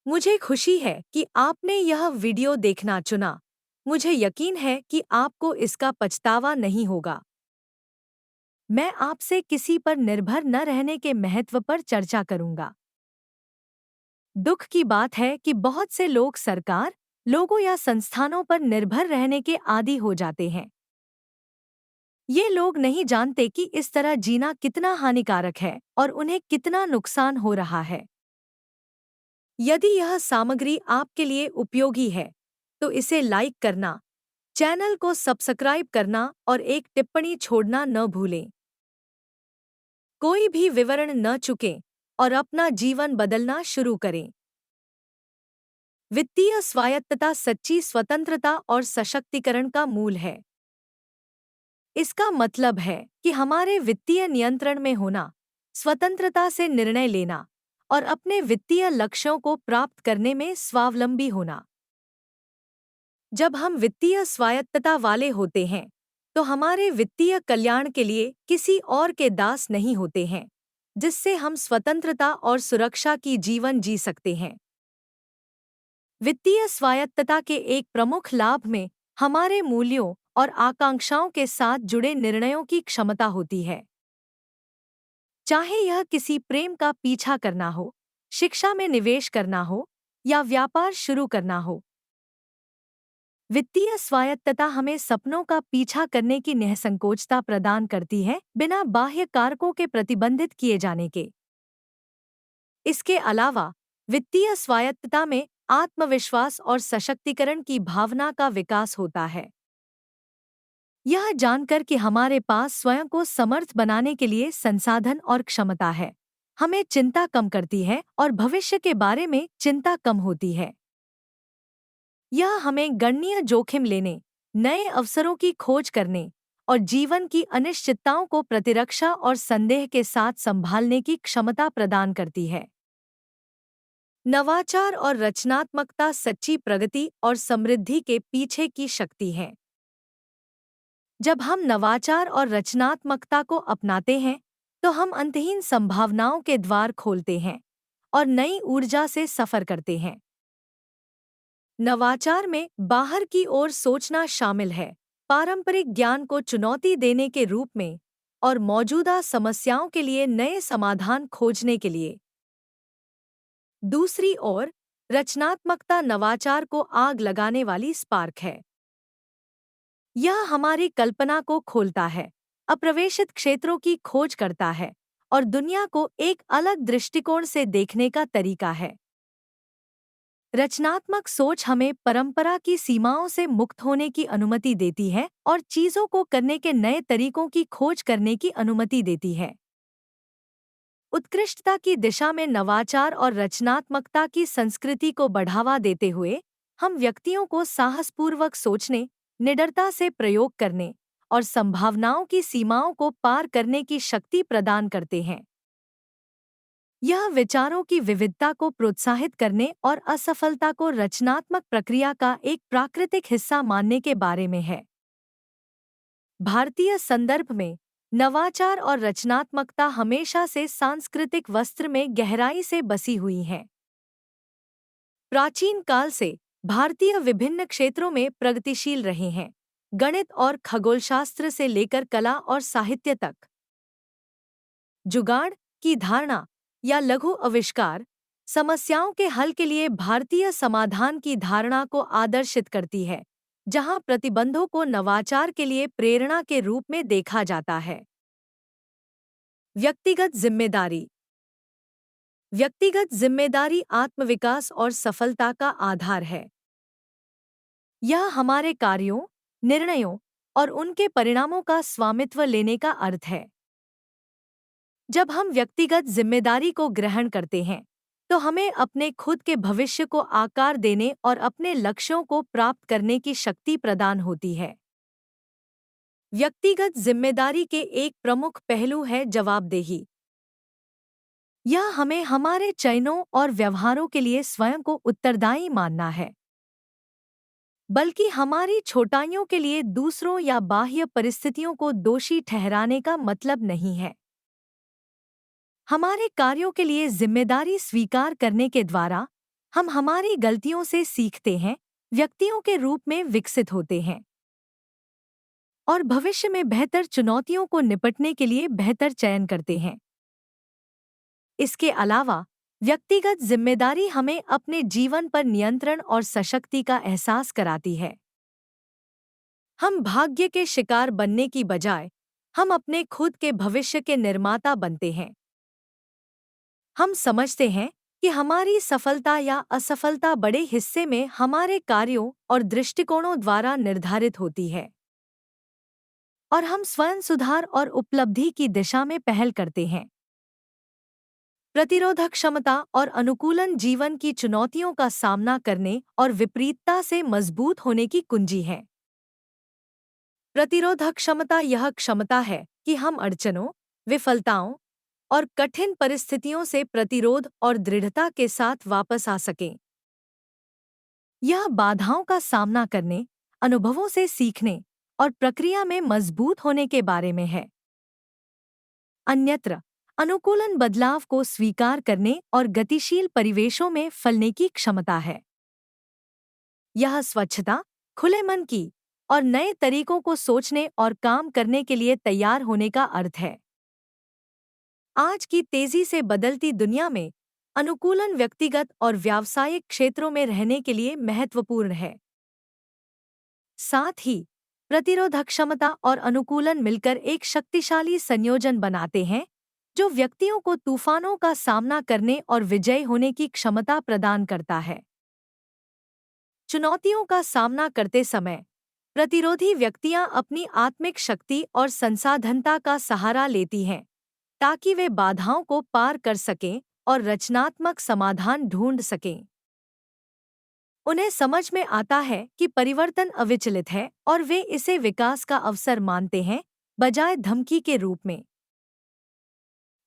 मुझे खुशी है कि आपने यह वीडियो देखना चुना। मुझे यकीन है कि आपको इसका पछतावा नहीं होगा। मैं आपसे किसी पर निर्भर न रहने के महत्व पर चर्चा करूंगा। दुख की बात है कि बहुत से लोग सरकार, लोगों या संस्थानों पर निर्भर रहने के आदी हो जाते हैं। ये लोग नहीं जानते कि इस तरह जीना कितना हानिकारक है और उन्हें कितना नुकसान हो रहा है। यदि यह सामग्री आपके लिए उपयोगी है, तो इसे लाइक करना, चैनल को सब्सक्राइब करना और एक टिप्पणी छोड़ना न भूलें। कोई भी विवरण न चुकें और अपना जीवन बदलना शुरू करें। वित्तीय स्वायत्तता सच्ची स्वतंत्रता और सशक्तिकरण का मूल है। इसका मतलब है कि हमारे वित्तीय नियंत्रण में होना, स्वतंत्रता से निर्णय लेना और अपने वित्तीय लक्ष्यों को प्राप्त करने में स्वावलंबी होना। जब हम वित्तीय स्वायत्तता वाले होते हैं, तो हमारे वित्तीय कल्याण के लिए किसी और के दास नहीं होते हैं, जिससे हम स्वतंत्रता और सुरक्षा की जीवन जी सकते हैं। वित्तीय स्वायत्तता के एक प्रमुख लाभ में हमारे मूल्यों और आकांक्षाओं के साथ जुड़े निर्णयों की क्षमता होती है। चाहे यह किसी प्रेम का पीछा करना हो, शिक्षा में निवेश करना हो या व्यापार शुरू करना हो। वित्तीय स्वायत्तता हमें सपनों का पीछा करने की निःसंकोचता प्रदान करती है, बिना बाह्य कारकों के प्रतिबंधित किए जाने के। इसके अलावा वित्तीय स्वायत्तता में आत्मविश्वास और सशक्तिकरण की भावना का विकास होता है। यह जानकर कि हमारे पास स्वयं को समर्थ बनाने के लिए संसाधन और क्षमता है, हमें चिंता कम करती है और भविष्य के बारे में चिंता कम होती है। यह हमें गणनीय जोखिम लेने, नए अवसरों की खोज करने और जीवन की अनिश्चितताओं को प्रतिरक्षा और संदेह के साथ संभालने की क्षमता प्रदान करती है। नवाचार और रचनात्मकता सच्ची प्रगति और समृद्धि के पीछे की शक्ति है। जब हम नवाचार और रचनात्मकता को अपनाते हैं, तो हम अंतहीन संभावनाओं के द्वार खोलते हैं और नई ऊर्जा से सफर करते हैं। नवाचार में बाहर की ओर सोचना शामिल है, पारंपरिक ज्ञान को चुनौती देने के रूप में और मौजूदा समस्याओं के लिए नए समाधान खोजने के लिए। दूसरी ओर, रचनात्मकता नवाचार को आग लगाने वाली स्पार्क है। यह हमारी कल्पना को खोलता है, अप्रवेशित क्षेत्रों की खोज करता है और दुनिया को एक अलग दृष्टिकोण से देखने का तरीका है। रचनात्मक सोच हमें परंपरा की सीमाओं से मुक्त होने की अनुमति देती है और चीजों को करने के नए तरीकों की खोज करने की अनुमति देती है। उत्कृष्टता की दिशा में नवाचार और रचनात्मकता की संस्कृति को बढ़ावा देते हुए, हम व्यक्तियों को साहसपूर्वक सोचने, निडरता से प्रयोग करने और संभावनाओं की सीमाओं को पार करने की शक्ति प्रदान करते हैं। यह विचारों की विविधता को प्रोत्साहित करने और असफलता को रचनात्मक प्रक्रिया का एक प्राकृतिक हिस्सा मानने के बारे में है। भारतीय संदर्भ में नवाचार और रचनात्मकता हमेशा से सांस्कृतिक वस्त्र में गहराई से बसी हुई हैं। प्राचीन काल से भारतीय विभिन्न क्षेत्रों में प्रगतिशील रहे हैं, गणित और खगोलशास्त्र से लेकर कला और साहित्य तक। जुगाड़ की धारणा या लघु आविष्कार समस्याओं के हल के लिए भारतीय समाधान की धारणा को आदर्शित करती है, जहां प्रतिबंधों को नवाचार के लिए प्रेरणा के रूप में देखा जाता है। व्यक्तिगत जिम्मेदारी। व्यक्तिगत जिम्मेदारी आत्मविकास और सफलता का आधार है। यह हमारे कार्यों, निर्णयों और उनके परिणामों का स्वामित्व लेने का अर्थ है। जब हम व्यक्तिगत जिम्मेदारी को ग्रहण करते हैं, तो हमें अपने खुद के भविष्य को आकार देने और अपने लक्ष्यों को प्राप्त करने की शक्ति प्रदान होती है। व्यक्तिगत जिम्मेदारी के एक प्रमुख पहलू है जवाबदेही। यह हमें हमारे चयनों और व्यवहारों के लिए स्वयं को उत्तरदायी मानना है, बल्कि हमारी छोटाइयों के लिए दूसरों या बाह्य परिस्थितियों को दोषी ठहराने का मतलब नहीं है। हमारे कार्यों के लिए जिम्मेदारी स्वीकार करने के द्वारा हम हमारी गलतियों से सीखते हैं, व्यक्तियों के रूप में विकसित होते हैं और भविष्य में बेहतर चुनौतियों को निपटने के लिए बेहतर चयन करते हैं। इसके अलावा व्यक्तिगत जिम्मेदारी हमें अपने जीवन पर नियंत्रण और सशक्ति का एहसास कराती है। हम भाग्य के शिकार बनने की बजाय हम अपने खुद के भविष्य के निर्माता बनते हैं। हम समझते हैं कि हमारी सफलता या असफलता बड़े हिस्से में हमारे कार्यों और दृष्टिकोणों द्वारा निर्धारित होती है और हम स्वयं सुधार और उपलब्धि की दिशा में पहल करते हैं। प्रतिरोधक क्षमता और अनुकूलन जीवन की चुनौतियों का सामना करने और विपरीतता से मजबूत होने की कुंजी है। प्रतिरोधक क्षमता यह क्षमता है कि हम अड़चनों, विफलताओं और कठिन परिस्थितियों से प्रतिरोध और दृढ़ता के साथ वापस आ सकें। यह बाधाओं का सामना करने, अनुभवों से सीखने और प्रक्रिया में मजबूत होने के बारे में है। अन्यत्र, अनुकूलन बदलाव को स्वीकार करने और गतिशील परिवेशों में फलने की क्षमता है। यह स्वच्छता, खुले मन की और नए तरीकों को सोचने और काम करने के लिए तैयार होने का अर्थ है। आज की तेजी से बदलती दुनिया में अनुकूलन व्यक्तिगत और व्यावसायिक क्षेत्रों में रहने के लिए महत्वपूर्ण है। साथ ही प्रतिरोधक क्षमता और अनुकूलन मिलकर एक शक्तिशाली संयोजन बनाते हैं जो व्यक्तियों को तूफानों का सामना करने और विजयी होने की क्षमता प्रदान करता है। चुनौतियों का सामना करते समय प्रतिरोधी व्यक्तियां अपनी आत्मिक शक्ति और संसाधनता का सहारा लेती हैं ताकि वे बाधाओं को पार कर सकें और रचनात्मक समाधान ढूंढ सकें। उन्हें समझ में आता है कि परिवर्तन अविचलित है और वे इसे विकास का अवसर मानते हैं, बजाय धमकी के रूप में।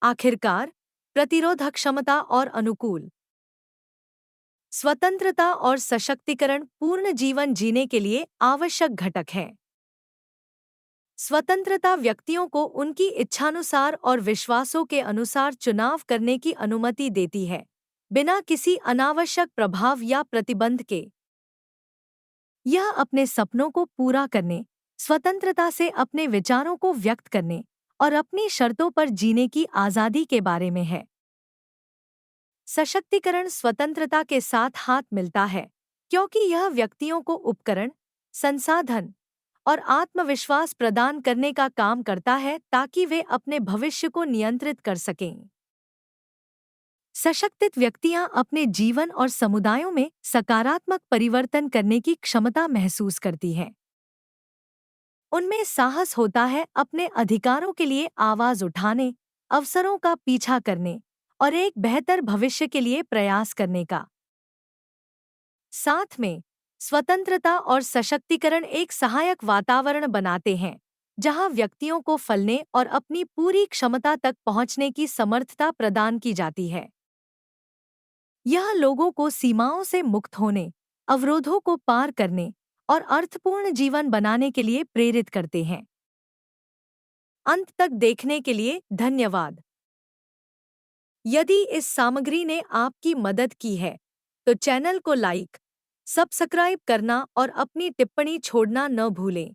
आखिरकार, प्रतिरोधक क्षमता और अनुकूल स्वतंत्रता और सशक्तिकरण पूर्ण जीवन जीने के लिए आवश्यक घटक है। स्वतंत्रता व्यक्तियों को उनकी इच्छानुसार और विश्वासों के अनुसार चुनाव करने की अनुमति देती है, बिना किसी अनावश्यक प्रभाव या प्रतिबंध के। यह अपने सपनों को पूरा करने, स्वतंत्रता से अपने विचारों को व्यक्त करने और अपनी शर्तों पर जीने की आज़ादी के बारे में है। सशक्तिकरण स्वतंत्रता के साथ हाथ मिलता है, क्योंकि यह व्यक्तियों को उपकरण, संसाधन और आत्मविश्वास प्रदान करने का काम करता है ताकि वे अपने भविष्य को नियंत्रित कर सकें। सशक्तित व्यक्तियां अपने जीवन और समुदायों में सकारात्मक परिवर्तन करने की क्षमता महसूस करती हैं। उनमें साहस होता है अपने अधिकारों के लिए आवाज उठाने, अवसरों का पीछा करने और एक बेहतर भविष्य के लिए प्रयास करने का। साथ में स्वतंत्रता और सशक्तिकरण एक सहायक वातावरण बनाते हैं जहां व्यक्तियों को फलने और अपनी पूरी क्षमता तक पहुंचने की समर्थता प्रदान की जाती है। यह लोगों को सीमाओं से मुक्त होने, अवरोधों को पार करने और अर्थपूर्ण जीवन बनाने के लिए प्रेरित करते हैं। अंत तक देखने के लिए धन्यवाद। यदि इस सामग्री ने आपकी मदद की है, तो चैनल को लाइक, सब्सक्राइब करना और अपनी टिप्पणी छोड़ना न भूलें।